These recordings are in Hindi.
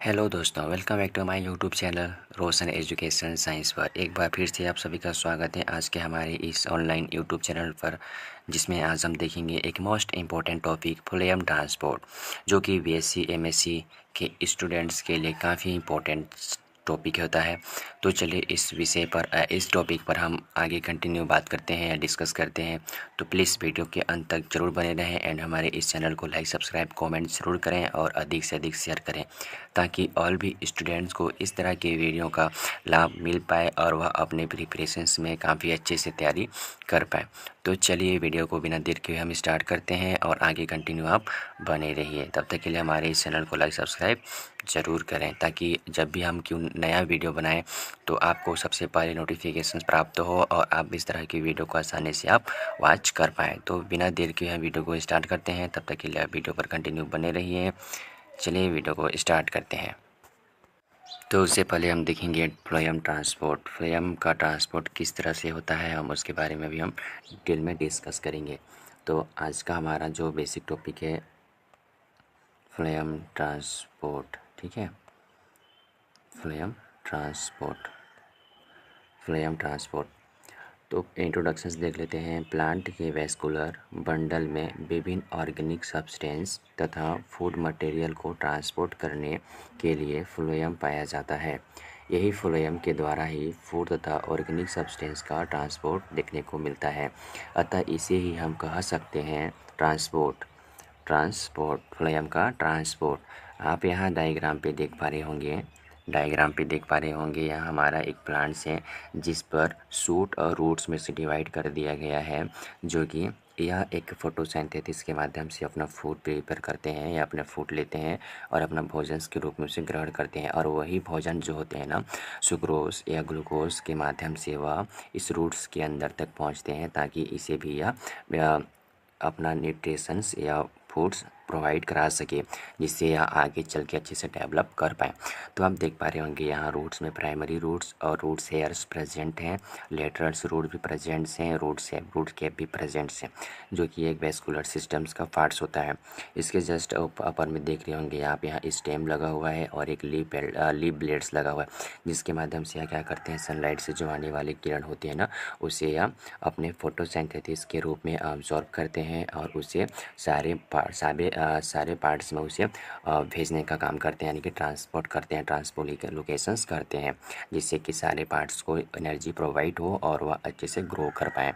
हेलो दोस्तों, welcome back to my YouTube channel Roshan education science पर। एक बार फिर से आप सभी का स्वागत है आज के हमारे इस ऑनलाइन यूट्यूब चैनल पर, जिसमें आज हम देखेंगे एक most important topic phloem transport, जो कि बीएससी एमएससी के स्टूडेंट्स के लिए काफ़ी इम्पोर्टेंट टॉपिक होता है। तो चलिए इस विषय पर इस टॉपिक पर हम आगे कंटिन्यू बात करते हैं या डिस्कस करते हैं। तो प्लीज़ वीडियो के अंत तक जरूर बने रहें एंड हमारे इस चैनल को लाइक सब्सक्राइब कमेंट ज़रूर करें और अधिक से अधिक शेयर करें, ताकि और भी स्टूडेंट्स को इस तरह के वीडियो का लाभ मिल पाए और वह अपने प्रिपरेशंस में काफ़ी अच्छे से तैयारी कर पाए। तो चलिए वीडियो को बिना देर के हम स्टार्ट करते हैं और आगे कंटिन्यू आप बने रहिए। तब तक के लिए हमारे इस चैनल को लाइक सब्सक्राइब ज़रूर करें, ताकि जब भी हम क्यों नया वीडियो बनाएं तो आपको सबसे पहले नोटिफिकेशन प्राप्त हो और आप इस तरह की वीडियो को आसानी से आप वॉच कर पाएँ। तो बिना देर के हम वीडियो को स्टार्ट करते हैं। तब तक के लिए आप वीडियो पर कंटिन्यू बने रहिए। चलिए वीडियो को स्टार्ट करते हैं। तो उससे पहले हम देखेंगे फ्लोएम ट्रांसपोर्ट। फ्लोएम का ट्रांसपोर्ट किस तरह से होता है, हम उसके बारे में भी हम डिटेल में डिस्कस करेंगे। तो आज का हमारा जो बेसिक टॉपिक है फ्लोएम ट्रांसपोर्ट, ठीक है। Phloem transport, phloem transport. तो इंट्रोडक्शंस देख लेते हैं। प्लांट के वैस्कुलर बंडल में विभिन्न ऑर्गेनिक सब्सटेंस तथा फूड मटेरियल को ट्रांसपोर्ट करने के लिए फ्लोएम पाया जाता है। यही फ्लोएम के द्वारा ही फूड तथा ऑर्गेनिक सब्सटेंस का ट्रांसपोर्ट देखने को मिलता है। अतः इसे ही हम कह सकते हैं ट्रांसपोर्ट। फ्लोएम का ट्रांसपोर्ट। आप यहाँ डायग्राम पे देख पा रहे होंगे, यहाँ हमारा एक प्लांट्स है जिस पर शूट और रूट्स में से डिवाइड कर दिया गया है, जो कि यह एक फोटोसिंथेसिस के माध्यम से अपना फूड प्रिपेयर करते हैं या अपना फूड लेते हैं और अपना भोजन के रूप में उसे ग्रहण करते हैं। और वही भोजन जो होते हैं ना, सुक्रोज या ग्लूकोज के माध्यम से वह इस रूट्स के अंदर तक पहुंचते हैं, ताकि इसे भी यह अपना न्यूट्रिशंस या फूड्स प्रोवाइड करा सके, जिससे यह आगे चल के अच्छे से डेवलप कर पाए। तो आप देख पा रहे होंगे यहाँ रूट्स में प्राइमरी रूट्स और रूट्स हेयर्स प्रेजेंट हैं, लेटरल्स रूट भी प्रेजेंट्स हैं, रूट कैप भी प्रेजेंट्स हैं, जो कि एक वेस्कुलर सिस्टम्स का पार्ट्स होता है। इसके जस्ट अपर में देख रहे होंगे आप, यहाँ स्टेम लगा हुआ है और एक लीफ ब्लेड्स लगा हुआ है, जिसके माध्यम से यह क्या करते हैं, सनलाइट से जो आने वाली किरण होती है ना, उसे यह अपने फोटोसिंथेसिस के रूप में अब्जॉर्ब करते हैं और उसे सारे पार्ट्स में उसे भेजने का काम करते हैं, यानी कि ट्रांसपोर्ट करते हैं, ट्रांसपोलिकेशंस करते हैं, जिससे कि सारे पार्ट्स को एनर्जी प्रोवाइड हो और वह अच्छे से ग्रो कर पाएँ।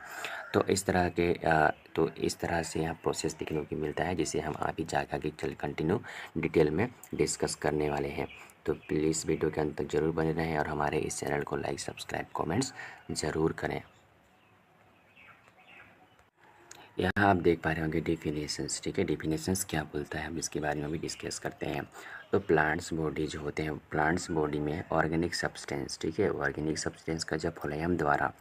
तो इस तरह से यहाँ प्रोसेस देखने को मिलता है, जिसे हम अभी आगे चल कंटिन्यू डिटेल में डिस्कस करने वाले हैं। तो प्लीज़ वीडियो के अंत तक जरूर बने रहें और हमारे इस चैनल को लाइक सब्सक्राइब कमेंट्स ज़रूर करें। यहाँ आप देख पा रहे होंगे डिफिनेशंस, ठीक है। डिफिनेशंस क्या बोलता है, हम इसके बारे में भी डिस्कस करते हैं। तो प्लांट्स बॉडी जो होते हैं, प्लांट्स बॉडी में ऑर्गेनिक सब्सटेंस, ठीक है, ऑर्गेनिक सब्सटेंस का जब फ्लोएम द्वारा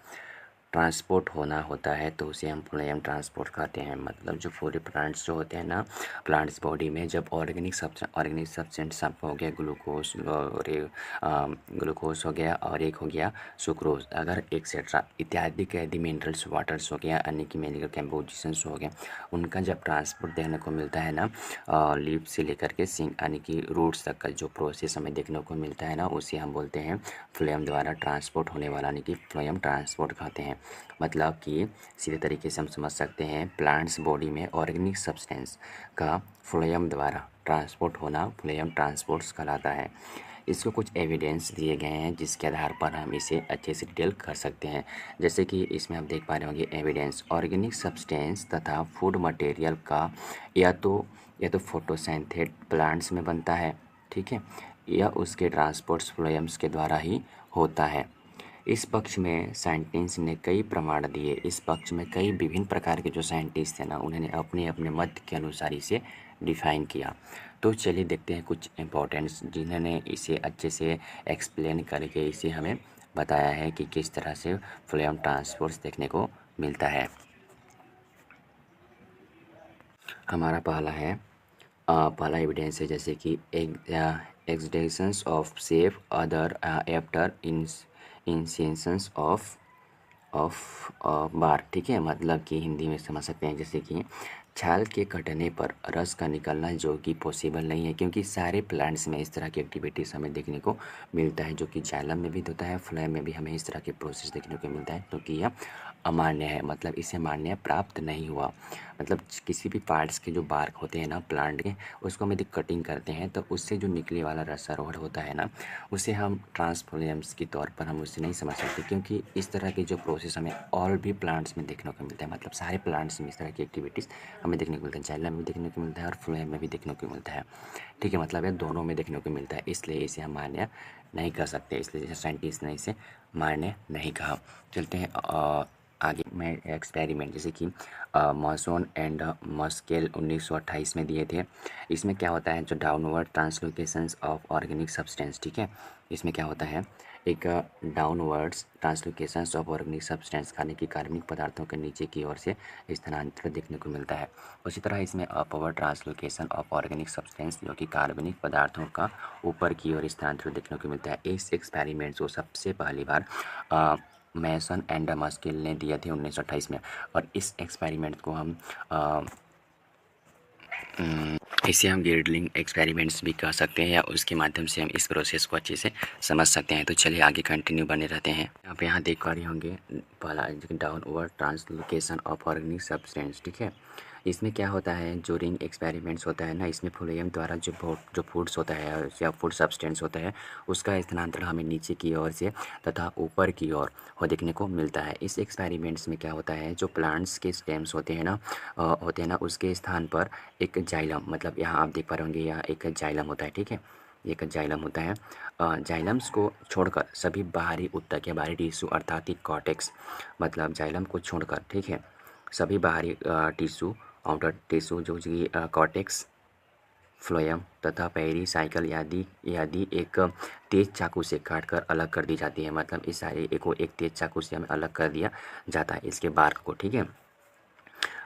ट्रांसपोर्ट होना होता है तो उसे हम फ्लोएम ट्रांसपोर्ट कहते हैं। मतलब जो पूरे प्लांट्स जो होते हैं ना, प्लांट्स बॉडी में जब ऑर्गेनिक सब्सटेंस आपका हो गया ग्लूकोज हो गया और एक हो गया सुक्रोज, अगर एक्सेट्रा इत्यादि के यदि मिनरल्स वाटर्स हो गया, अन्य की मेडिकल कंपोजिशंस हो गया, उनका जब ट्रांसपोर्ट देखने को मिलता है ना, लीफ से लेकर के सिंक यानी कि रूट्स तक का जो प्रोसेस हमें देखने को मिलता है ना, उसे हम बोलते हैं फ्लोएम द्वारा ट्रांसपोर्ट होने वाला, यानी कि फ्लोएम ट्रांसपोर्ट कहते हैं। मतलब कि सीधे तरीके से हम समझ सकते हैं, प्लांट्स बॉडी में ऑर्गेनिक सब्सटेंस का फ्लोएम द्वारा ट्रांसपोर्ट होना फ्लोएम ट्रांसपोर्ट्स कहलाता है। इसको कुछ एविडेंस दिए गए हैं, जिसके आधार पर हम इसे अच्छे से डिटेल कर सकते हैं। जैसे कि इसमें आप देख पा रहे होंगे एविडेंस, ऑर्गेनिक सब्सटेंस तथा फूड मटेरियल का या तो फोटोसिंथेट प्लांट्स में बनता है, ठीक है, या उसके ट्रांसपोर्ट्स फ्लोएम्स के द्वारा ही होता है। इस पक्ष में साइंटिस्ट ने कई प्रमाण दिए। इस पक्ष में कई विभिन्न प्रकार के जो साइंटिस्ट थे ना, उन्होंने अपने अपने मत के अनुसार इसे डिफाइन किया। तो चलिए देखते हैं कुछ इम्पोर्टेंट्स, जिन्होंने इसे अच्छे से एक्सप्लेन करके इसे हमें बताया है कि किस तरह से फ्लोएम ट्रांसपोर्ट्स देखने को मिलता है। हमारा पहला एविडेंस है, जैसे कि exudations of sap other after incisions of bark, ठीक है। मतलब कि हिंदी में समझ सकते हैं, जैसे कि छाल के कटने पर रस का निकलना जो कि पॉसिबल नहीं है, क्योंकि सारे प्लांट्स में इस तरह की एक्टिविटीज़ हमें देखने को मिलता है, जो कि जाइलम में भी होता है, फ्लोएम में भी हमें इस तरह के प्रोसेस देखने को मिलता है, क्योंकि यह अमान्य है, मतलब इसे मान्य प्राप्त नहीं हुआ। मतलब किसी भी पार्ट्स के जो बार्क होते हैं ना प्लांट के, उसको हम यदि कटिंग करते हैं तो उससे जो निकले वाला रसारोहण होता है ना, उसे हम ट्रांसफ्लोएम्स के तौर पर हम उसे नहीं समझ सकते, क्योंकि इस तरह के जो प्रोसेस हमें और भी प्लांट्स में देखने को मिलता है, मतलब सारे प्लांट्स में इस तरह की एक्टिविटीज़ हमें देखने को मिलता है, जाइलम में भी देखने को मिलता है और फ्लोएम में भी देखने को मिलता है। ठीक है, मतलब ये दोनों में देखने को मिलता है, इसलिए इसे हम मान्य नहीं कर सकते, इसलिए साइंटिस्ट ने इसे मान्य नहीं कहा। चलते हैं आगे में एक्सपेरिमेंट, जैसे कि मॉसोन एंड मस्केल 1928 में दिए थे। इसमें क्या होता है, जो डाउनवर्ड ट्रांसलोकेशंस ऑफ ऑर्गेनिक सब्सटेंस, ठीक है, इसमें क्या होता है, एक डाउनवर्ड्स ट्रांसलोकेशंस ऑफ ऑर्गेनिक सब्सटेंस खाने की कार्बनिक पदार्थों के नीचे की ओर से स्थानांतरण देखने को मिलता है। उसी तरह इसमें upward translocation of organic substance, जो कि कार्बनिक पदार्थों का ऊपर की ओर स्थानांतरण देखने को मिलता है। इस एक्सपेरिमेंट्स को सबसे पहली बार मैसन एंड मस्किल ने दिए थे 1928 में, और इस एक्सपेरिमेंट को हम इसे हम गिल्डलिंग एक्सपेरिमेंट्स भी कह सकते हैं, या उसके माध्यम से हम इस प्रोसेस को अच्छे से समझ सकते हैं। तो चलिए आगे कंटिन्यू बने रहते हैं। आप यहाँ देख पा रहे होंगे पहला downward translocation of organic substance, ठीक है। इसमें क्या होता है, जो रिंग एक्सपेरिमेंट्स होता है ना, इसमें फ्लोएम द्वारा जो फूड्स होता है या फूड सब्सटेंस होता है, उसका स्थानांतरण हमें नीचे की ओर से तथा ऊपर की ओर हो देखने को मिलता है। इस एक्सपेरिमेंट्स में क्या होता है, जो प्लांट्स के स्टेम्स होते हैं ना, उसके स्थान पर एक जाइलम, मतलब यहाँ आप देख पा रहे होंगे यहाँ एक जाइलम होता है, ठीक है, एक जाइलम होता है। जाइलम्स को छोड़कर सभी बाहरी ऊतक या बाहरी टिश्यू अर्थात कि कॉर्टेक्स, मतलब जाइलम को छोड़कर, ठीक है, सभी बाहरी टिश्यू, आउटर टिश्यू जो कि कॉर्टेक्स, फ्लोएम तथा पेरी साइकिल आदि एक तेज चाकू से काटकर अलग कर दी जाती है। मतलब इस सारे को एक तेज चाकू से हमें अलग कर दिया जाता है, इसके बार्क को, ठीक है,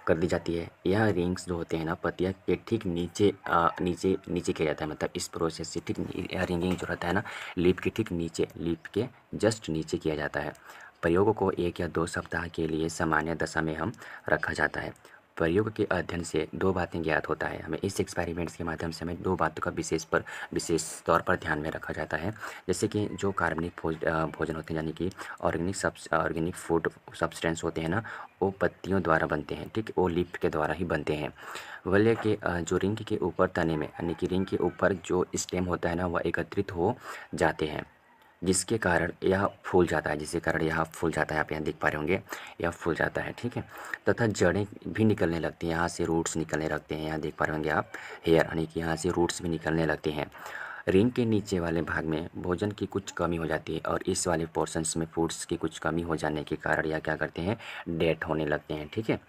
कर दी जाती है। यह रिंग्स जो होते हैं ना पत्तियाँ के ठीक नीचे नीचे किया जाता है, मतलब इस प्रोसेस से ठीक रिंगिंग जो रहता है ना, लीफ के ठीक नीचे, लीफ के जस्ट नीचे किया जाता है। प्रयोग को 1 या 2 सप्ताह के लिए सामान्य दशा में हम रखा जाता है। प्रयोग के अध्ययन से 2 बातें ज्ञात होता है, हमें इस एक्सपेरिमेंट्स के माध्यम से हमें 2 बातों का विशेष तौर पर ध्यान में रखा जाता है। जैसे कि जो कार्बनिक भोजन होते हैं, यानी कि ऑर्गेनिक फूड सब्सटेंस होते हैं ना, वो पत्तियों द्वारा बनते हैं, ठीक, वो लीफ के द्वारा ही बनते हैं। वलय के जो रिंग के ऊपर तने में, यानी कि रिंग के ऊपर जो स्टेम होता है ना, वह एकत्रित हो जाते हैं, जिसके कारण यह फूल जाता है, जिसके कारण यह फूल जाता है। आप यहाँ देख पा रहे होंगे यह फूल जाता है, ठीक है, तथा जड़ें भी निकलने लगती हैं, यहाँ से रूट्स निकलने लगते हैं। यहाँ देख पा रहे होंगे आप हेयर, यानी कि यहाँ से रूट्स भी निकलने लगते हैं। रिंग के नीचे वाले भाग में भोजन की कुछ कमी हो जाती है, और इस वाले पोर्शंस में फूड्स की कुछ कमी हो जाने के कारण यह क्या करते हैं, डेथ होने लगते हैं, ठीक है।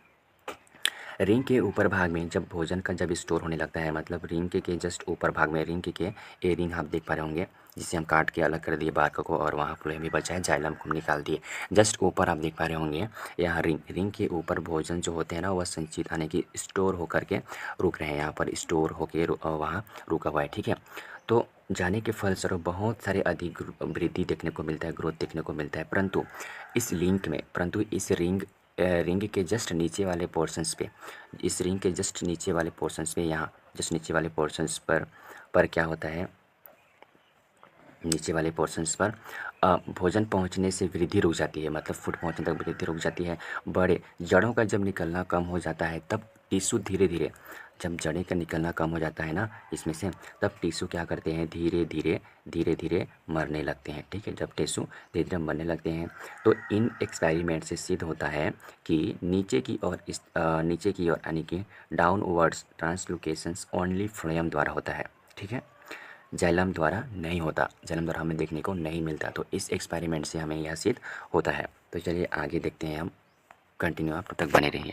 रिंग के ऊपर भाग में जब भोजन का जब स्टोर होने लगता है, मतलब रिंग के जस्ट ऊपर भाग में, रिंग के ये रिंग आप देख पा रहे होंगे, जिसे हम काट के अलग कर दिए बार्क को, और वहाँ फ्लोएम भी बचा है, जाइलम को निकाल दिए। जस्ट ऊपर आप देख पा रहे होंगे यहाँ रिंग के ऊपर भोजन जो होते हैं ना, वह संचित यानी कि स्टोर होकर के रुक रहे हैं, यहाँ पर स्टोर होकर वहाँ रुका हुआ है, ठीक है। तो जाने के फलस्वरूप बहुत सारे अधिक वृद्धि देखने को मिलता है, ग्रोथ देखने को मिलता है, परंतु इस रिंग के जस्ट नीचे वाले पोर्शंस पे, इस रिंग के जस्ट नीचे वाले पोर्शंस पे, यहाँ जस्ट नीचे वाले पोर्शंस पर क्या होता है, नीचे वाले पोर्शंस पर भोजन पहुंचने से वृद्धि रुक जाती है, मतलब फूड पहुंचने तक वृद्धि रुक जाती है। बड़े जड़ों का जब निकलना कम हो जाता है, तब टिश्यू धीरे धीरे, जब जड़ें का निकलना कम हो जाता है ना इसमें से, तब टिश्यू क्या करते हैं, धीरे धीरे मरने लगते हैं, ठीक है। जब टिश्यू धीरे धीरे मरने लगते हैं, तो इन एक्सपेरिमेंट से सिद्ध होता है कि नीचे की ओर यानी कि डाउनवर्ड्स ट्रांसलोकेशंस ओनली फ्लोएम द्वारा होता है, ठीक है, जाइलम द्वारा नहीं होता, जाइलम द्वारा हमें देखने को नहीं मिलता। तो इस एक्सपेरिमेंट से हमें यह सिद्ध होता है। तो चलिए आगे देखते हैं हम, कंटिन्यू आप तब तक बने रहिए।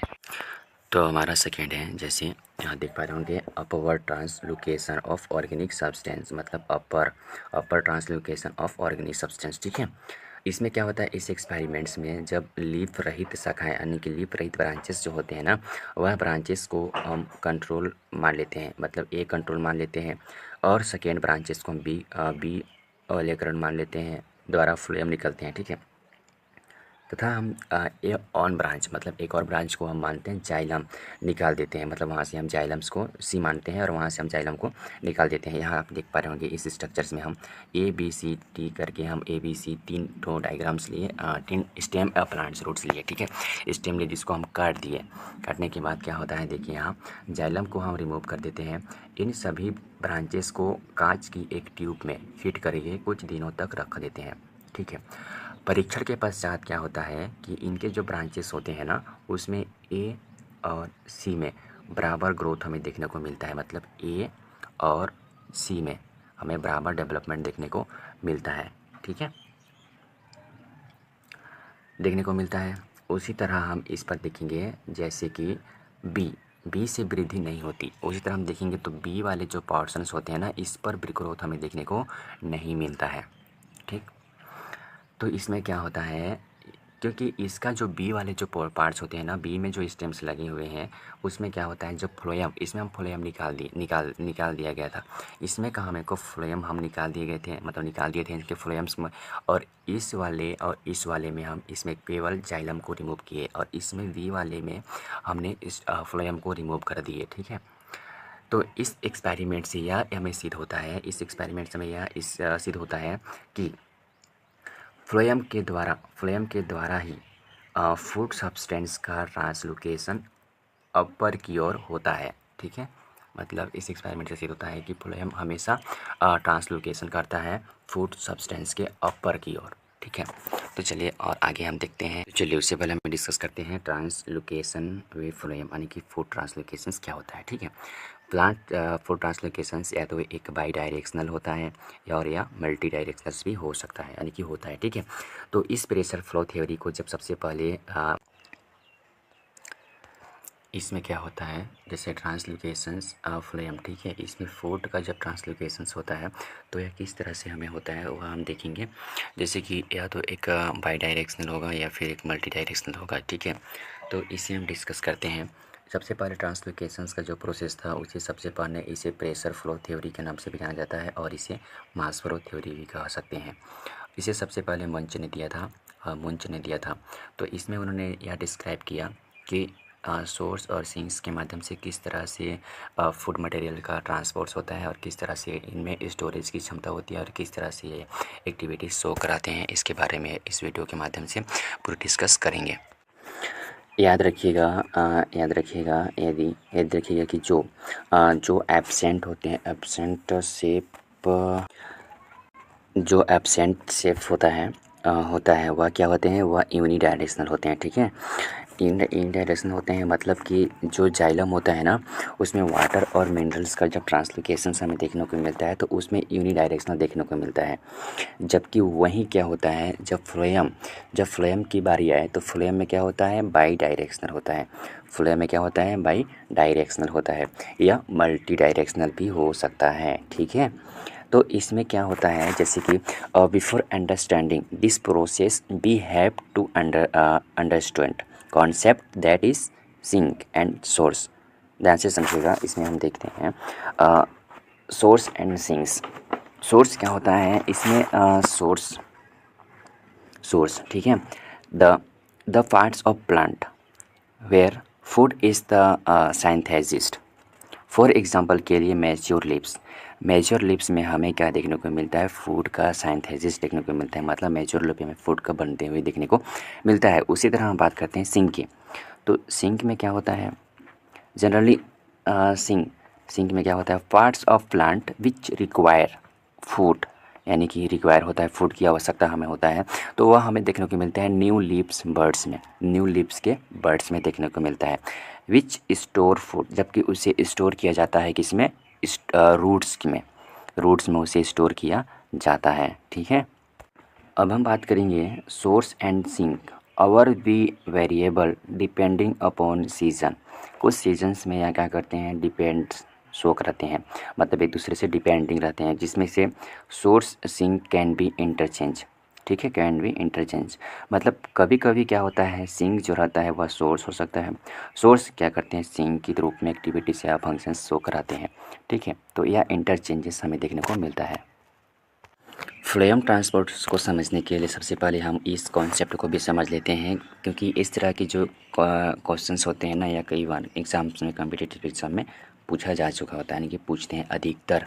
तो हमारा सेकेंड है, जैसे यहाँ देख पा रहे होंगे upward translocation of organic substance, मतलब अपर ट्रांसलोकेशन ऑफ ऑर्गेनिक सब्सटेंस, ठीक है। इसमें क्या होता है, इस एक्सपेरिमेंट्स में जब लीफ रहित शाखाएं, यानी कि लीफ रहित ब्रांचेस जो होते हैं ना, वह ब्रांचेस को हम कंट्रोल मान लेते हैं, मतलब ए कंट्रोल मान लेते हैं, और सेकेंड ब्रांचेस को हम बी अवलयकरण मान लेते हैं, द्वारा फ्लोएम निकलते हैं, ठीक है। तथा हम ए ऑन ब्रांच मतलब एक और ब्रांच को हम मानते हैं जाइलम निकाल देते हैं, मतलब वहाँ से हम जाइलम्स को सी मानते हैं और वहाँ से हम जाइलम को निकाल देते हैं। यहाँ आप देख पा रहे होंगे इस स्ट्रक्चर्स में हम ABCD करके हम ABC 3 ठो डायग्राम्स लिए, 3 स्टेम प्लांट्स रूट्स लिए, ठीक है। स्टेम लिए जिसको हम काट दिए। काटने के बाद क्या होता है देखिए, यहाँ जाइलम को हम रिमूव कर देते हैं। इन सभी ब्रांचेस को कांच की एक ट्यूब में फिट करके कुछ दिनों तक रख देते हैं, ठीक है। परीक्षण के पश्चात क्या होता है कि इनके जो ब्रांचेस होते हैं ना, उसमें A और C में बराबर ग्रोथ हमें देखने को मिलता है, मतलब A और C में हमें बराबर डेवलपमेंट देखने को मिलता है, ठीक है, देखने को मिलता है। उसी तरह हम इस पर देखेंगे जैसे कि बी से वृद्धि नहीं होती, उसी तरह हम देखेंगे तो बी वाले जो पोर्शंस होते हैं ना, इस पर ग्रोथ हमें देखने को नहीं मिलता है, ठीक। तो इसमें क्या होता है, क्योंकि इसका जो बी वाले जो पार्ट्स होते हैं ना, बी में जो स्टेम्स लगे हुए हैं, उसमें क्या होता है, जब फ्लोएम, इसमें हम फ्लोएम निकाल दिया गया था। इसमें कहाँ मेरे को फ्लोएम हम निकाल दिए गए थे, मतलब निकाल दिए थे इनके फ्लोएम्स में। और इस वाले में हम इसमें केवल जाइलम को रिमूव किए और इसमें वी वाले में हमने इस फ्लोएम को रिमूव कर दिए, ठीक है। तो इस एक्सपेरिमेंट से यह हमें सिद्ध होता है, इस एक्सपेरिमेंट से हमें यह सिद्ध होता है कि फ्लोएम के द्वारा ही फूड सब्सटेंस का ट्रांसलोकेशन अपर की ओर होता है, ठीक है। मतलब इस एक्सपेरिमेंट से सिद्ध होता है कि फ्लोएम हमेशा ट्रांसलोकेशन करता है फूड सब्सटेंस के अपर की ओर, ठीक है। तो चलिए और आगे हम देखते हैं। तो चलिए उससे पहले हम डिस्कस करते हैं ट्रांसलोकेशन वे फ्लोएम, यानी कि फूड ट्रांसलोकेशन क्या होता है, ठीक है। प्लांट फूड ट्रांसलोकेशंस या तो एक बाई डायरेक्शनल होता है और या मल्टी डायरेक्शनल भी हो सकता है, यानी कि होता है, ठीक है। तो इस प्रेशर फ्लो थ्योरी को जब सबसे पहले इसमें क्या होता है, जैसे ट्रांसलोकेशंस फ्लोएम, ठीक है, इसमें फूड का जब ट्रांसलोकेशंस होता है तो यह किस तरह से हमें होता है वह हम देखेंगे। जैसे कि या तो एक बाई डायरेक्शनल होगा या फिर एक मल्टी डायरेक्शनल होगा, ठीक है। तो इसे हम डिस्कस करते हैं। सबसे पहले ट्रांसलोकेशंस का जो प्रोसेस था उसे सबसे पहले इसे प्रेशर फ्लो थ्योरी के नाम से भी जाना जाता है और इसे मास फ्लो थ्योरी भी कह सकते हैं। इसे सबसे पहले मुंच ने दिया था। तो इसमें उन्होंने यह डिस्क्राइब किया कि सोर्स और सिंक्स के माध्यम से किस तरह से फूड मटेरियल का ट्रांसपोर्ट्स होता है और किस तरह से इनमें स्टोरेज की क्षमता होती है और किस तरह से ये एक्टिविटीज़ शो कराते हैं, इसके बारे में इस वीडियो के माध्यम से पूरी डिस्कस करेंगे। याद रखिएगा कि जो एब्सेंट होते हैं, जो एब्सेंट शेप होता है वह क्या होते हैं, वह यूनिडायरेक्शनल होते हैं, ठीक है। यूनिडायरेक्शनल होते हैं मतलब कि जो जाइलम होता है ना, उसमें वाटर और मिनरल्स का जब ट्रांसलोकेशन हमें देखने को मिलता है तो उसमें यूनिडायरेक्शनल देखने को मिलता है। जबकि वहीं क्या होता है, जब फ्लोएम की बारी आए तो फ्लोएम में क्या होता है, बाई डायरेक्शनल होता है। फ्लोएम में क्या होता है, बाई डायरेक्शनल होता है या मल्टी डायरेक्शनल भी हो सकता है, ठीक है। तो इसमें क्या होता है, जैसे कि before understanding this process we have to understand concept that is sink and source. ध्यान से समझिएगा, इसमें हम देखते हैं सोर्स एंड सिंक्स। सोर्स क्या होता है इसमें, सोर्स, ठीक है, the parts of plant where food is the synthesized. For example के लिए मेच्योर लिप्स में हमें क्या देखने को मिलता है, फूड का साइंथेसिस देखने को मिलता है, मतलब मेच्योर लिप में फूड का बनते हुए देखने को मिलता है। उसी तरह हम बात करते हैं सिंक की। तो सिंक में क्या होता है, जनरली सिंक में क्या होता है, parts of plant which require food, यानी कि रिक्वायर होता है, फूड की आवश्यकता हमें होता है, तो वह हमें देखने को मिलता है न्यू लिप्स के बर्ड्स में देखने को मिलता है। विच स्टोर फूड, जबकि उसे स्टोर किया जाता है किसमें, रूट्स में उसे स्टोर किया जाता है, ठीक है। अब हम बात करेंगे सोर्स एंड सिंक और be variable depending upon season. कुछ सीजन्स में यहाँ क्या करते हैं, डिपेंड्स शो कराते हैं, मतलब एक दूसरे से डिपेंडिंग रहते हैं, जिसमें से source sink can be interchange, ठीक है, कैन बी इंटरचेंज। मतलब कभी कभी क्या होता है, सिंक जो रहता है वह सोर्स हो सकता है, सोर्स क्या करते हैं, सिंक के रूप में एक्टिविटीज या फंक्शंस शो कराते हैं, ठीक है। तो यह इंटरचेंजेस हमें देखने को मिलता है। फ्लोएम ट्रांसपोर्ट को समझने के लिए सबसे पहले हम इस कॉन्सेप्ट को भी समझ लेते हैं, क्योंकि इस तरह की जो क्वेश्चंस होते हैं ना, या कई बार एग्जाम्स में, कॉम्पिटिटिव एग्जाम में पूछा जा चुका होता है, यानी कि पूछते हैं अधिकतर।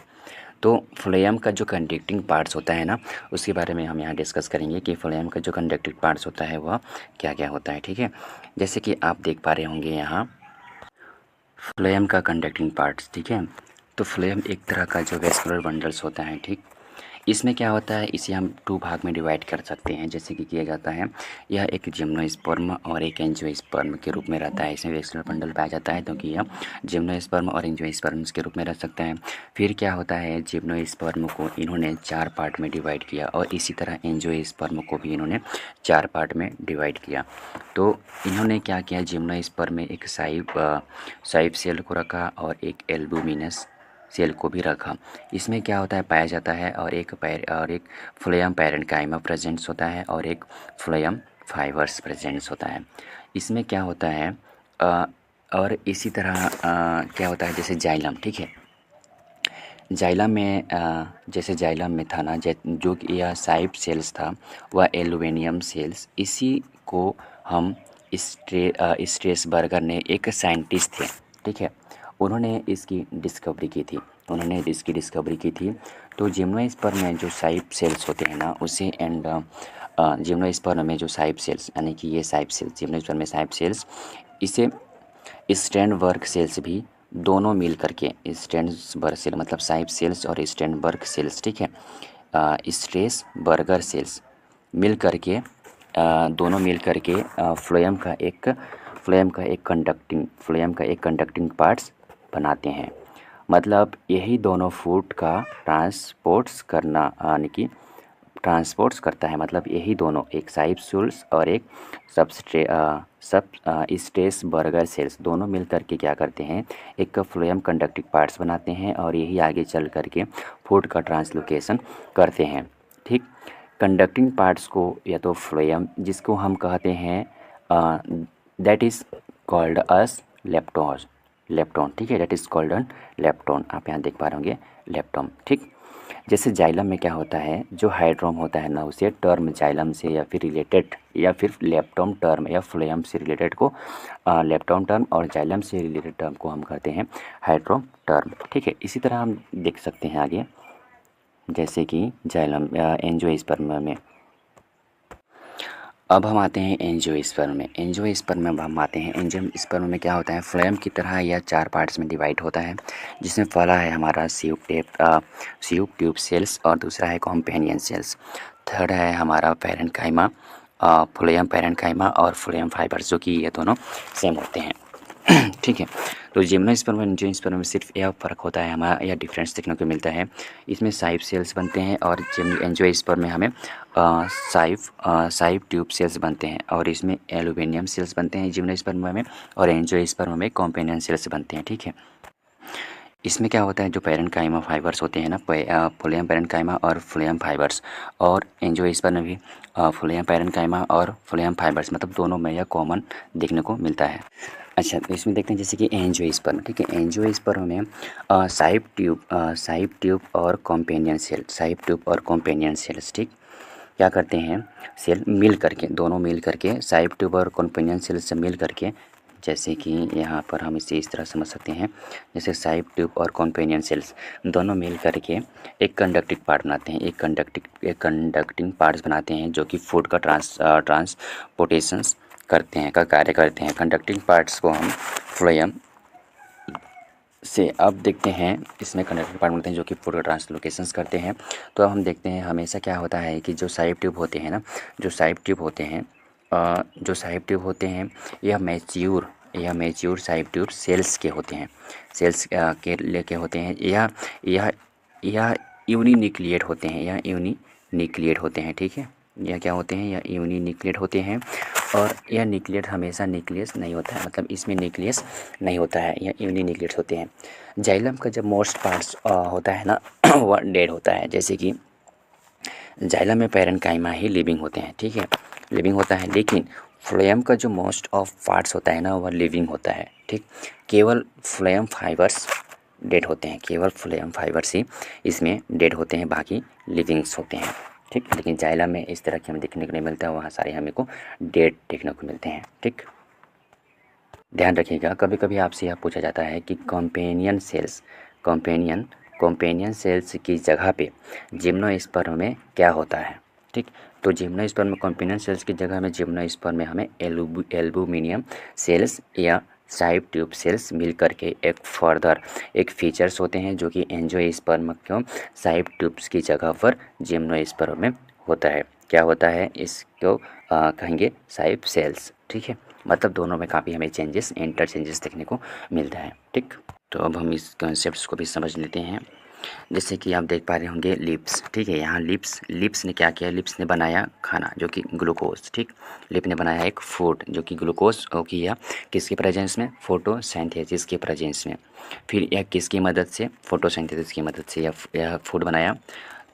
तो फ्लोएम का जो कंडक्टिंग पार्ट्स होता है ना, उसके बारे में हम यहाँ डिस्कस करेंगे कि फ्लोएम का जो कंडक्टिंग पार्ट्स होता है वह क्या क्या होता है। ठीक है, जैसे कि आप देख पा रहे होंगे यहाँ फ्लोएम का कंडक्टिंग पार्ट्स। ठीक है, तो फ्लोएम एक तरह का जो वेस्कुलर बंडल्स होता है। ठीक, इसमें क्या होता है, इसे हम 2 भाग में डिवाइड कर सकते हैं, जैसे कि किया जाता है। यह एक जिम्नोस्पर्म और एक एंजियोस्पर्म के रूप में रहता है। इसमें वेस्कुलर बंडल पाया जाता है, क्योंकि यह जिम्नोस्पर्म और एंजियोस्पर्म के रूप में रह सकता है। फिर क्या होता है, जिम्नोस्पर्म को इन्होंने 4 पार्ट में डिवाइड किया, और इसी तरह एंजियोस्पर्म को भी इन्होंने 4 पार्ट में डिवाइड किया। तो इन्होंने क्या किया, जिम्नोस्पर्म में एक साइप सेल को रखा और एक एल्बुमिनस सेल को भी रखा। इसमें क्या होता है, पाया जाता है, और एक फ्लोएम पैरेन्काइमा प्रेजेंट्स होता है, और एक फ्लोएम फाइबर्स प्रेजेंट्स होता है। इसमें क्या होता है, और इसी तरह क्या होता है, जैसे जाइलम। ठीक है, जाइलम में जैसे जाइलम में था ना, जो कि यह साइप सेल्स था, वह एल्यूमिनियम सेल्स। इसी को हम स्ट्रेसबर्गर ने, एक साइंटिस्ट थे, ठीक है, उन्होंने इसकी डिस्कवरी की थी। तो जिम्नोस्पर्म में जो साइप सेल्स होते हैं ना, उसे जिम्नोस्पर्म में जो साइप सेल्स, यानी कि ये साइप सेल्स, जिम्नोस्पर्म में साइप सेल्स, इसे स्टेनबर्ग सेल्स भी दोनों मिल करके, स्टेनबर्ग सेल मतलब साइप सेल्स और स्टेनबर्ग सेल्स, ठीक है, स्ट्रेस बर्गर सेल्स मिल करके, दोनों मिल करके फ्लोएम का एक कंडक्टिंग पार्ट्स बनाते हैं। मतलब यही दोनों फूड का ट्रांसपोर्ट्स करता है। मतलब यही दोनों, एक साइप सेल्स और एक सब स्ट्रेस बर्गर सेल्स, दोनों मिल करके क्या करते हैं, एक फ्लोएम कंडक्टिंग पार्ट्स बनाते हैं, और यही आगे चल करके फूड का ट्रांसलोकेशन करते हैं। ठीक, कंडक्टिंग पार्ट्स को या तो फ्लोएम, जिसको हम कहते हैं that is called us lepton. ठीक है, that is called an lepton. आप यहाँ देख पा रहे होंगे लेप्टोन। ठीक, जैसे जाइलम में क्या होता है, जो हाइड्रोम होता है ना, उसे टर्म जाइलम से या फिर रिलेटेड, या फिर लेप्टोम टर्म या फ्लोएम से रिलेटेड को लेप्टोम टर्म, और जाइलम से रिलेटेड टर्म को हम कहते हैं हाइड्रोम टर्म। ठीक है, इसी तरह हम देख सकते हैं आगे, जैसे कि जाइलम एंजियोस्पर्म में। अब हम आते हैं एंजियोस्पर्म में। एंजियोस्पर्म में क्या होता है, फ्लोएम की तरह यह 4 पार्ट्स में डिवाइड होता है, जिसमें पहला है हमारा सीव ट्यूब सेल्स, और दूसरा है कॉम्पेनियन सेल्स, थर्ड है हमारा पैरेन्काइमा, फ्लोएम पैरेन्काइमा और फ्लोएम फाइबर्स, जो कि ये दोनों सेम होते हैं। ठीक है, तो जिम्नोस्पर्म और एंजियोस्पर्म में सिर्फ यह फ़र्क होता है, हमारा यह डिफरेंस देखने को मिलता है। इसमें साइप सेल्स बनते हैं, और एंजियोस्पर्म में हमें साइप ट्यूब सेल्स बनते हैं, और इसमें एल्यूमिनियम सेल्स बनते हैं जिम्नोस्पर्म में, और एंजियोस्पर्म में कॉम्पेनियन सेल्स बनते हैं। ठीक है, इसमें क्या होता है, जो पैरेन्काइमा फाइबर्स होते हैं ना, फ्लोएम पैरेन्काइमा और फ्लोएम फाइबर्स, और एंजियोस्पर्म में भी फ्लोएम पैरेन्काइमा और फ्लोएम फाइबर्स, मतलब दोनों में यह कॉमन देखने को मिलता है। अच्छा, तो इसमें देखते हैं, जैसे कि एंजियोस्पर्म। ठीक है, एंजियोस्पर्म में साइप ट्यूब और कॉम्पेनियन सेल्स, ठीक, क्या करते हैं, सेल मिल करके, दोनों मिल करके, साइप ट्यूब और कॉम्पेनियन सेल्स से मिल करके, जैसे कि यहाँ पर हम इसे इस तरह समझ सकते हैं, जैसे साइप ट्यूब और कॉम्पेनियन सेल्स दोनों मिल करके एक कंडक्टिंग पार्ट बनाते हैं, एक कंडक्टिंग पार्ट्स बनाते हैं, जो कि फूड का ट्रांसपोर्टेशंस का कार्य करते हैं। कंडक्टिंग पार्ट्स को हम फ्लोएम से, अब देखते हैं, इसमें कंडक्टिंग पार्ट बनते हैं जो कि फूड का ट्रांसलोकेशंस करते हैं। तो अब हम देखते हैं, हमेशा क्या होता है कि जो साइप ट्यूब होते हैं ना, जो साइप ट्यूब होते हैं, यह मैच्योर साइप ट्यूब सेल्स के होते हैं, के लेके होते हैं। यह यूनिन्यूक्लिएट होते हैं। ठीक है, यह क्या होते हैं, यह यूनिन्यूक्लिएट होते हैं, और यह न्यूक्लिएट हमेशा न्यूक्लियस नहीं होता है, मतलब इसमें न्यूक्लियस नहीं होता है, यह यूनिन्यूक्लिएट होते हैं। जाइलम का जब मोस्ट पार्ट्स होता है ना वह डेड होता है, जैसे कि जाइलम में पैरेन्काइमा ही लिविंग होते हैं। ठीक है, लिविंग होता है, लेकिन फ्लोएम का जो मोस्ट ऑफ पार्ट्स होता है ना, वह लिविंग होता है। ठीक, केवल फ्लोएम फाइबर्स डेड होते हैं, केवल फ्लोएम फाइबर्स ही इसमें डेड होते हैं, बाकी लिविंग्स होते हैं। ठीक। लेकिन जाइलम में इस तरह के हमें देखने को नहीं मिलता है, वहाँ सारे हमें को डेड देखने को मिलते हैं। ठीक। ध्यान रखिएगा, कभी कभी आपसे यह पूछा जाता है कि companion cells companion companion cells की जगह पे जिम्नोस्पर्म में क्या होता है। ठीक। तो जिम्नोस्पर्म में कॉम्पेनियन सेल्स की जगह में जिम्नोस्पर्म में हमें एल्बुमिनियम सेल्स या साइप ट्यूब सेल्स मिल करके एक फीचर्स होते हैं जो कि एंजियोस्पर्म को साइप ट्यूब्स की जगह पर जिम्नोस्पर्म में होता है। क्या होता है, इसको कहेंगे साइप सेल्स। ठीक है, मतलब दोनों में काफ़ी हमें इंटरचेंजेस देखने को मिलता है। ठीक। तो अब हम इस कॉन्सेप्ट्स को भी समझ लेते हैं। जैसे कि आप देख पा रहे होंगे लिप्स। ठीक है, यहाँ लिप्स ने क्या किया, लिप्स ने बनाया खाना जो कि ग्लूकोज। ठीक। लिप ने बनाया एक फूड जो कि ग्लूकोज को किया किसके प्रेजेंस में, फोटोसिंथेसिस के प्रेजेंस में। फिर यह किसकी मदद से, फोटोसिंथेसिस की मदद से यह फूड बनाया।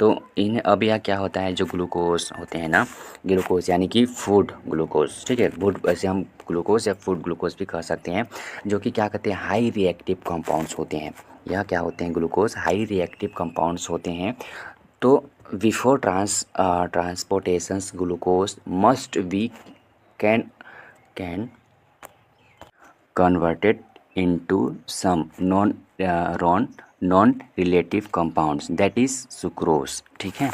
तो इन अब यह क्या होता है, जो ग्लूकोज होते हैं ना, ग्लूकोज यानी कि फूड ग्लूकोज। ठीक है, फूड वैसे हम ग्लूकोज या फूड ग्लूकोज भी कह सकते हैं, जो कि क्या कहते हैं, हाई रिएक्टिव कंपाउंड्स होते हैं। यह क्या होते हैं, ग्लूकोज हाई रिएक्टिव कंपाउंड्स होते हैं। तो before transportations glucose must be can can converted into some non relative compounds that is sucrose. ठीक है,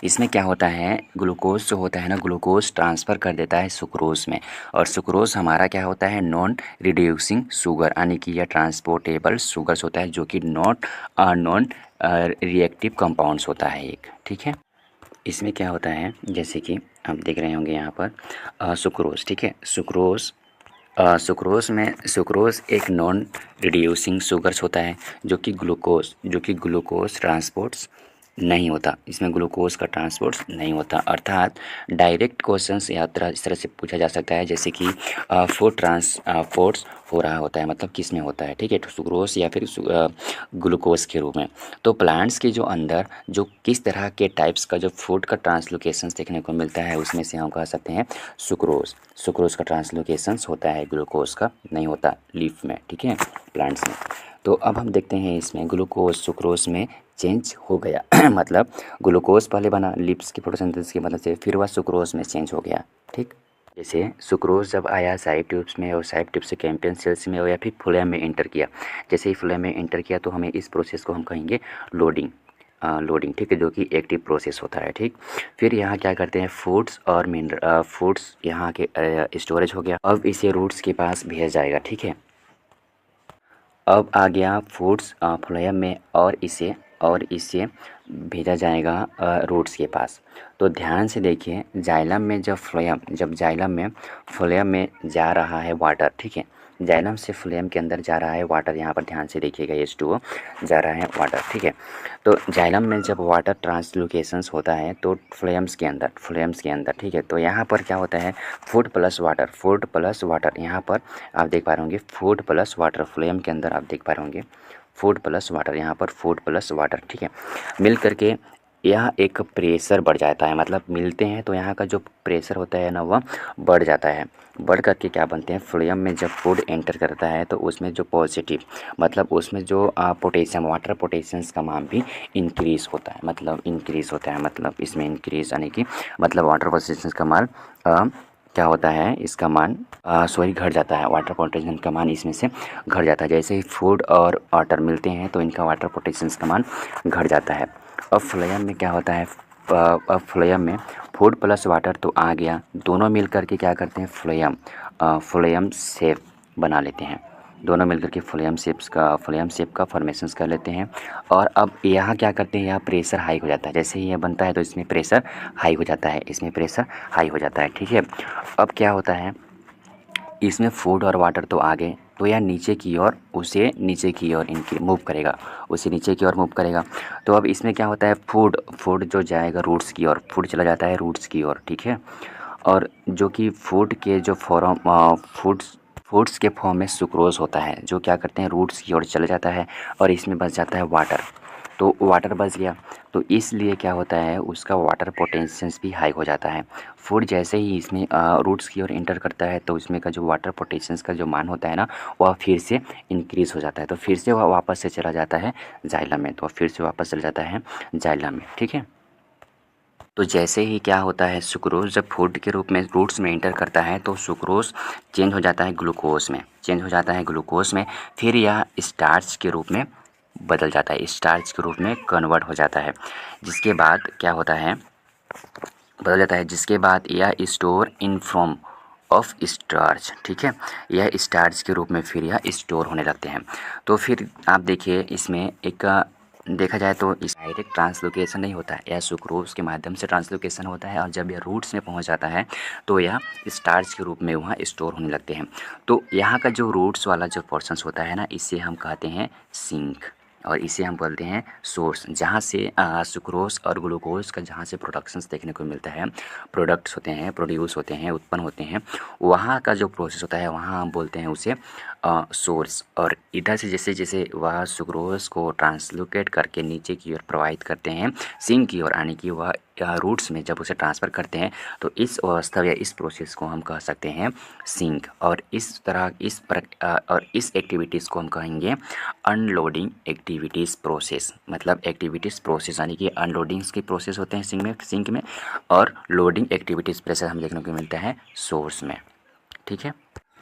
इसमें क्या होता है, ग्लूकोज जो होता है ना, ग्लूकोज ट्रांसफ़र कर देता है सुक्रोज में, और सुक्रोज हमारा क्या होता है, नॉन रिड्यूसिंग शुगर, यानी कि यह ट्रांसपोर्टेबल शुगर्स होता है जो कि नॉन रिएक्टिव कंपाउंड्स होता है एक। ठीक है, इसमें क्या होता है, जैसे कि आप देख रहे होंगे यहाँ पर सुक्रोज। ठीक है, सुक्रोज एक नॉन रिड्यूसिंग शुगर्स होता है जो कि ग्लूकोज ट्रांसपोर्ट्स नहीं होता, इसमें ग्लूकोज का ट्रांसपोर्ट नहीं होता। अर्थात डायरेक्ट क्वेश्चंस यात्रा इस तरह से पूछा जा सकता है, जैसे कि फूड ट्रांसपोर्ट्स हो रहा होता है, मतलब किस में होता है। ठीक है, तो सुक्रोज या फिर ग्लूकोज के रूप में। तो प्लांट्स के जो अंदर जो किस तरह के टाइप्स का जो फूड का ट्रांसलोकेशंस देखने को मिलता है, उसमें से हम कह सकते हैं सुक्रोज का ट्रांसलोकेशंस होता है, ग्लूकोज का नहीं होता लीफ में। ठीक है, प्लांट्स में। तो अब हम देखते हैं इसमें ग्लूकोज सुक्रोज में चेंज हो गया मतलब ग्लूकोज पहले बना लिप्स की फोटोसिंथेसिस की मदद से, फिर वह सुक्रोज में चेंज हो गया। ठीक। जैसे सुक्रोज जब आया साइप ट्यूब्स में, और साइप ट्यूब से कैम्पियन सेल्स में, और या फिर फ्लोएम में इंटर किया। जैसे ही फ्लोएम में इंटर किया तो हमें इस प्रोसेस को हम कहेंगे लोडिंग। ठीक है, जो कि एक्टिव प्रोसेस होता है। ठीक। फिर यहाँ क्या करते हैं, फूड्स यहाँ के स्टोरेज हो गया, अब इसे रूट्स के पास भेजा जाएगा। ठीक है, अब आ गया फूड्स फ्लोएम में, और इसे भेजा जाएगा रूट्स के पास। तो ध्यान से देखिए, जब फ्लोएम में जा रहा है वाटर। ठीक है, जाइलम से फ्लोएम के अंदर जा रहा है वाटर, यहाँ पर ध्यान से देखिएगा, H2O जा रहा है वाटर। ठीक है, तो जाइलम में जब वाटर ट्रांसलोकेशंस होता है तो फ्लोएम्स के अंदर। ठीक है, तो यहाँ पर क्या होता है, फूड प्लस वाटर यहाँ पर आप देख पा रहे होंगे, फूड प्लस वाटर फ्लोएम के अंदर आप देख पा रहे होंगे, फूड प्लस वाटर, यहाँ पर फूड प्लस वाटर। ठीक है, मिल करके यह एक प्रेशर बढ़ जाता है, मतलब मिलते हैं तो यहाँ का जो प्रेशर होता है ना, वह बढ़ जाता है। बढ़ करके क्या बनते हैं, फ्लोएम में जब फूड एंटर करता है तो उसमें जो पॉजिटिव, मतलब उसमें जो पोटेशियम, वाटर पोटेशियम्स का मान भी इंक्रीज़ होता है, मतलब इसमें इंक्रीज़ यानी कि मतलब वाटर पोटेशियम्स का मान क्या होता है, इसका मान घट जाता है, वाटर पोटेशियम का मान इसमें से घट जाता है। जैसे ही फूड और वाटर मिलते हैं तो इनका वाटर पोटेशियम्स का मान घट जाता है। अब फ्लोएम में क्या होता है, अब फ्लोएम में फूड प्लस वाटर तो आ गया, दोनों मिल करके क्या करते हैं, फ्लोएम शेप बना लेते हैं। दोनों मिलकर के फ्लोएम शेप का फॉर्मेशंस कर लेते हैं। और अब यहाँ क्या करते हैं, यहाँ प्रेशर हाई हो जाता है, जैसे ही यह बनता है तो इसमें प्रेशर हाई हो जाता है। ठीक है, अब क्या होता है, इसमें फूड और वाटर तो आ गए, तो यह नीचे की ओर इनकी मूव करेगा। तो अब इसमें क्या होता है, फूड जो जाएगा रूट्स की ओर, फूड चला जाता है रूट्स की ओर। ठीक है, और जो कि फूड के जो फूड्स के फॉर्म में सुक्रोज होता है, जो क्या करते हैं, रूट्स की ओर चला जाता है, और इसमें बच जाता है वाटर। तो वाटर बच गया, तो इसलिए क्या होता है, उसका वाटर पोटेंशियल्स भी हाई हो जाता है। फूड जैसे ही इसमें रूट्स की ओर एंटर करता है तो इसमें का जो वाटर पोटेंशियल्स का जो मान होता है ना, वह फिर से इंक्रीज़ हो जाता है, तो फिर से वह वापस से चला जाता है जाइलम में। ठीक है, तो जैसे ही क्या होता है, सुक्रोज़ जब फूड के रूप में रूट्स में एंटर करता है तो सुक्रोज़ चेंज हो जाता है ग्लूकोज़ में, फिर यह स्टार्च के रूप में बदल जाता है, स्टार्च के रूप में कन्वर्ट हो जाता है। जिसके बाद क्या होता है, जिसके बाद यह store in form of starch, ठीक है, यह स्टार्च के रूप में फिर यह स्टोर होने लगते हैं। तो फिर आप देखिए इसमें एक देखा जाए तो इस डायरेक्ट ट्रांसलोकेशन नहीं होता है, यह सुक्रोज के माध्यम से ट्रांसलोकेशन होता है, और जब यह रूट्स में पहुंच जाता है तो यह स्टार्च के रूप में वहाँ स्टोर होने लगते हैं। तो यहाँ का जो रूट्स वाला जो पोर्शंस होता है ना, इसे हम कहते हैं सिंक, और इसे हम बोलते हैं सोर्स, जहाँ से सुक्रोज और ग्लूकोज का जहाँ से प्रोडक्शंस देखने को मिलता है, प्रोडक्ट्स होते हैं, प्रोड्यूस होते हैं, उत्पन्न होते हैं, वहाँ का जो प्रोसेस होता है वहाँ हम बोलते हैं उसे सोर्स। और इधर से जैसे जैसे वह सुक्रोज को ट्रांसलोकेट करके नीचे की ओर प्रोवाइड करते हैं सिंक की ओर, आने की वह रूट्स में जब उसे ट्रांसफ़र करते हैं तो इस अवस्था या इस प्रोसेस को हम कह सकते हैं सिंक। और इस एक्टिविटीज़ को हम कहेंगे अनलोडिंग एक्टिविटीज़ प्रोसेस, मतलब एक्टिविटीज़ प्रोसेस यानी कि अनलोडिंग्स की प्रोसेस होते हैं सिंक में, और लोडिंग एक्टिविटीज़ प्रोसेस हमें देखने को मिलता है सोर्स में, ठीक है।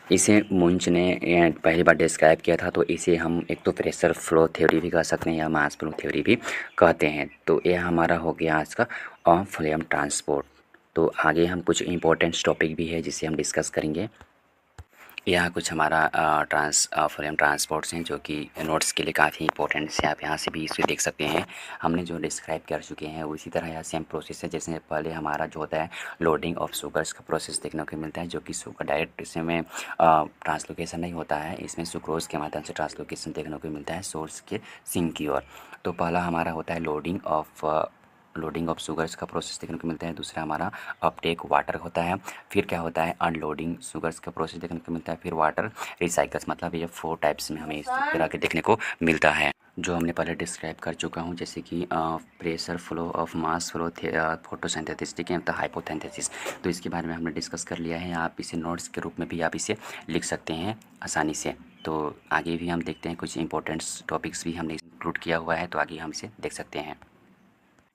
इसे मुंच ने पहली बार डिस्क्राइब किया था, तो इसे हम एक तो प्रेशर फ्लो थ्योरी भी कह सकते हैं या मास फ्लो थ्योरी भी कहते हैं। तो यह हमारा हो गया आज का फ्लेम ट्रांसपोर्ट। तो आगे हम कुछ इंपॉर्टेंट टॉपिक भी है जिसे हम डिस्कस करेंगे। यहाँ कुछ हमारा फ्लेम ट्रांसपोर्ट्स हैं जो कि नोट्स के लिए काफ़ी इंपॉर्टेंट है, आप यहाँ से भी इसे देख सकते हैं। हमने जो डिस्क्राइब कर चुके हैं उसी तरह यह सेम प्रोसेस है, जैसे पहले हमारा जो होता है लोडिंग ऑफ शुगर्स का प्रोसेस देखने को मिलता है, जो कि शुगर डायरेक्ट इसमें ट्रांसलोकेशन नहीं होता है, इसमें सुक्रोज के माध्यम से ट्रांसलोकेशन देखने को मिलता है सोर्स के सिंक की ओर। तो पहला हमारा होता है लोडिंग ऑफ शुगर्स का प्रोसेस देखने को मिलता है, दूसरा हमारा अपटेक वाटर होता है, फिर क्या होता है अनलोडिंग शुगर्स का प्रोसेस देखने को मिलता है, फिर वाटर रिसाइकल्स, मतलब ये 4 टाइप्स में हमें इस तरह के देखने को मिलता है जो हमने पहले डिस्क्राइब कर चुका हूँ, जैसे कि pressure flow of mass flow, photosynthesis, ठीक है, तो हाइपोथेसिस। तो इसके बारे में हमने डिस्कस कर लिया है, आप इसे नोट्स के रूप में भी आप इसे लिख सकते हैं आसानी से। तो आगे भी हम देखते हैं, कुछ इंपॉर्टेंट्स टॉपिक्स भी हमने इंक्लूड किया हुआ है, तो आगे हम इसे देख सकते हैं।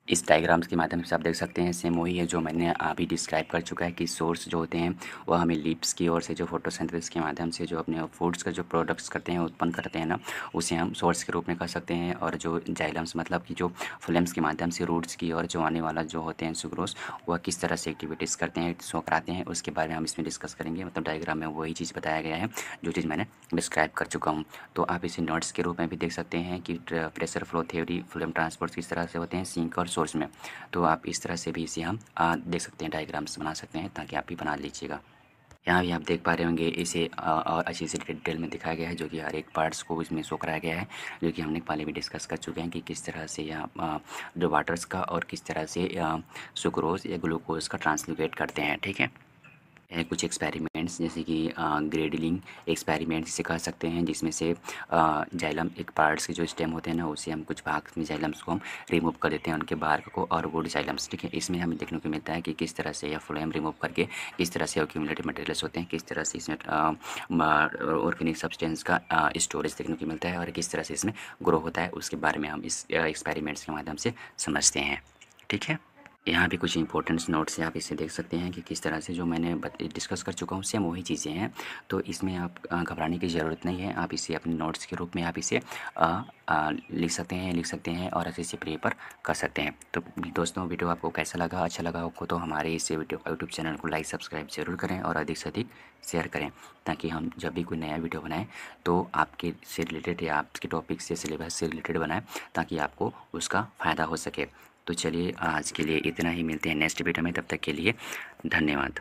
इस डायग्राम्स के माध्यम से आप देख सकते हैं सेम वही है जो मैंने अभी डिस्क्राइब कर चुका है कि सोर्स जो होते हैं वह हमें लीव्स की ओर से जो फोटोसिंथेसिस के माध्यम से जो अपने फूड्स का जो प्रोडक्ट्स करते हैं उत्पन्न करते हैं ना, उसे हम सोर्स के रूप में कह सकते हैं। और जो जाइलम्स मतलब कि जो फ्लेम्स के माध्यम से रूट्स की ओर जो आने वाला जो होते हैं सुक्रोज, वह किस तरह से एक्टिविटीज़ करते हैं, शो कराते हैं, उसके बारे में हम इसमें डिस्कस करेंगे। मतलब डायग्राम में वही चीज़ बताया गया है जो चीज़ मैंने डिस्क्राइब कर चुका हूँ। तो आप इसे नोट्स के रूप में भी देख सकते हैं कि pressure flow theory, flame transport किस तरह से होते हैं सिंक और सोर्स में। तो आप इस तरह से भी इसे हम देख सकते हैं, डायग्राम्स बना सकते हैं, ताकि आप भी बना लीजिएगा। यहाँ भी आप देख पा रहे होंगे इसे और अच्छी से डिटेल में दिखाया गया है, जो कि हर एक पार्ट्स को इसमें शो कराया गया है, जो कि हमने पहले भी डिस्कस कर चुके हैं कि किस तरह से यह जो वाटर्स का और किस तरह से सुक्रोज या ग्लूकोज का ट्रांसलोकेट करते हैं, ठीक है। कुछ एक्सपेरिमेंट्स जैसे कि ग्रेडलिंग एक्सपेरिमेंट्स से कह सकते हैं, जिसमें से जाइलम एक पार्ट्स के जो स्टेम होते हैं ना, उसे हम कुछ भाग में जाइलम्स को हम रिमूव कर देते हैं, उनके बार्क को और वुड जाइलम्स, ठीक है। इसमें हमें देखने को मिलता है कि किस तरह से यह फ्लोएम रिमूव करके किस तरह से एक्यूमुलेटेड मटेरियल्स होते हैं, किस तरह से इसमें ऑर्गेनिक सब्सटेंस का स्टोरेज देखने को मिलता है, और किस तरह से इसमें ग्रो होता है, उसके बारे में हम इस एक्सपेरिमेंट्स के माध्यम से समझते हैं, ठीक है। यहाँ भी कुछ इंपॉर्टेंट नोट्स हैं, आप इसे देख सकते हैं कि किस तरह से जो मैंने डिस्कस कर चुका हूँ सेम वही चीज़ें हैं। तो इसमें आप घबराने की ज़रूरत नहीं है, आप इसे अपने नोट्स के रूप में आप इसे लिख सकते हैं और अच्छे से प्रिपेयर कर सकते हैं। तो दोस्तों वीडियो आपको कैसा लगा, अच्छा लगा आपको तो हमारे इस यूट्यूब चैनल को लाइक सब्सक्राइब ज़रूर करें और अधिक से अधिक शेयर करें, ताकि हम जब भी कोई नया वीडियो बनाएं तो आपके से रिलेटेड या आपके टॉपिक से सिलेबस से रिलेटेड बनाएं, ताकि आपको उसका फ़ायदा हो सके। तो चलिए आज के लिए इतना ही, मिलते हैं नेक्स्ट वीडियो में, तब तक के लिए धन्यवाद।